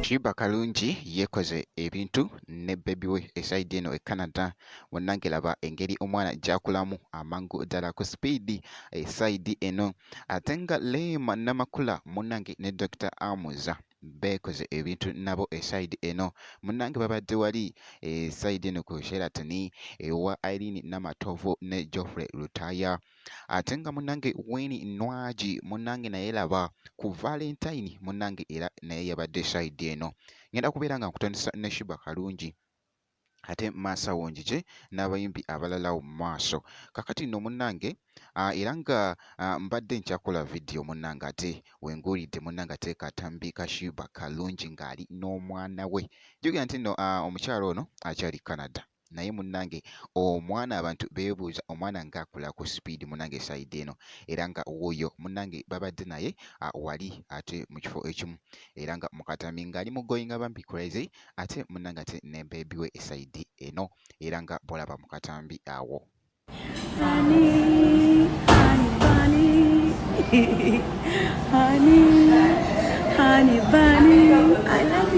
Shiba Kalungi yekoze ebintu ne baby we eside eno e Canada munnange laba engeri omwana gyakulamu amangu ddala ku speed eside eno ate nga Leema Namakula munnange ne Dr. Amuza beekoze ebintu nabo eside eno munnange babadde wali eside eno ku Sheraton ewa Irene Namatovu ne Geoffrey Lutaya ate nga munnange Winnie Nwagi munnange naye laba ku Valentine munnange era naye yabadde side eno ngenda kubeera nga nkutandisa ne Shiba Kalungi ate maasawo njije n'abayimbi abalala mu maaso kakati nno munnange era nga mbadde nkyakola vidiyo munnange ate wenguulidde munnange ate katambi ka Shiba Kalungi ng'ali n'omwana we jjukira nti nno omukyala ono akyali Canada naye munnange omwana abantu beebuuza omwana ng'akula ku speed munnange side eno era nga wuuyo munnange babadde naye wali ate mu kifo ekimu era nga mukatambi ng'ali mu going bambi crazy ate munnange ate ne baby we side eno era nga bolaba mu katambi awo Honey, honey bunny, honey bunny, I love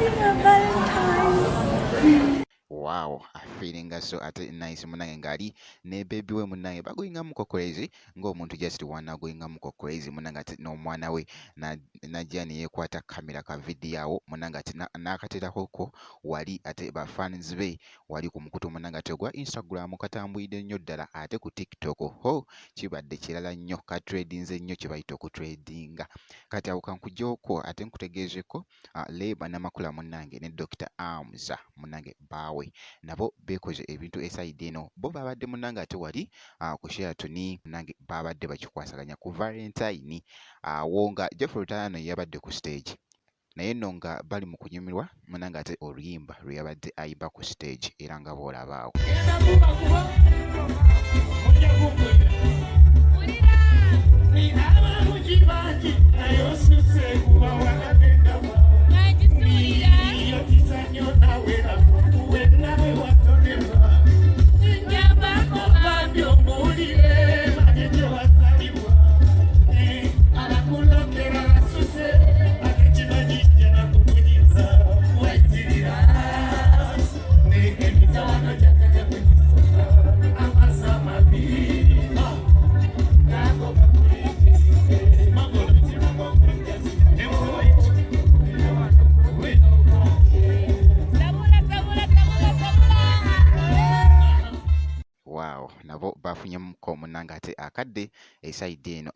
you, my Valentine's. wow feeling so ate nice munnange ng'ali ne baby we munnange bagoyingamuko crazy ng'omuntu just wanagoyingamuko crazy munnange ate n'omwana we najja ne yeekwata kamera ka vidiyo awo munnange ate n'akaterakoko wali ate bafans be wali ku mukutu munnange ate ogwa Instagram katambwidde nnyo ddala ate ku TikTok ho kibadde kirala nnyo katredinze nnyo kye bayita okutredinga kati awo kankujjoko ate nkutegeezeko Leema Namakula munnange ne Dr. Amuza munnange baawe nabo beekoze ebintu eside eno bo babadde munnange ate wali ku Sheraton munnange babadde bakikwasaganya ku Valentine awo nga Geoffrey Lutaya yabadde ku stage naye nno nga bali mu kunyumirwa munnange ate oluyimba lwe yabadde ayimba ku stage era nga boolaba awo nabo bafunyemuko munnange ate akadde eside eno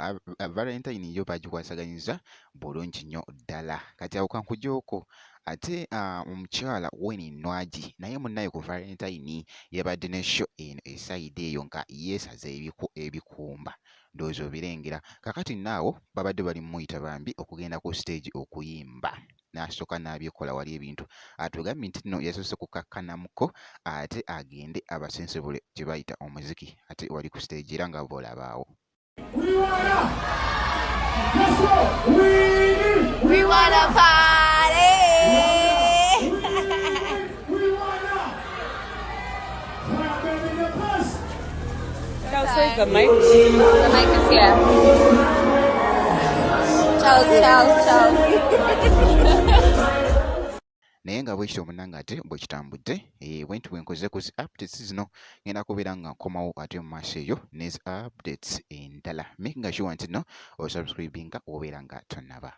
Valentine yo bagikwasaganyiza bulungi nnyo ddala kati awo kankujjoko ate omukyala Winnie Nwagi naye munnaye ku Valentine yabadde ne show eno eside eyo nga yeesaza ebikumba ndowooza obirengera kakati naawo babadde bali muyita bambi okugenda ku stage okuyimba n'asooka n'abyekola wali ebintu atugambye nti nno yasoose kukakkanamuko ate agende abasensebule gye bayita omuziki ate wali ku stage era nga boolabaawo We wanna party. Chelsea, the mic. The mic is here. Chelsea. naye nga bwekityo munnange ate bwe kitambudde bwentu bwenkoze ku zi updates zino ngenda kubeera nga nkomawo ate mu maaso eyo n'ezi updates endala making sure nti no osubscribinga obeera nga tonnaba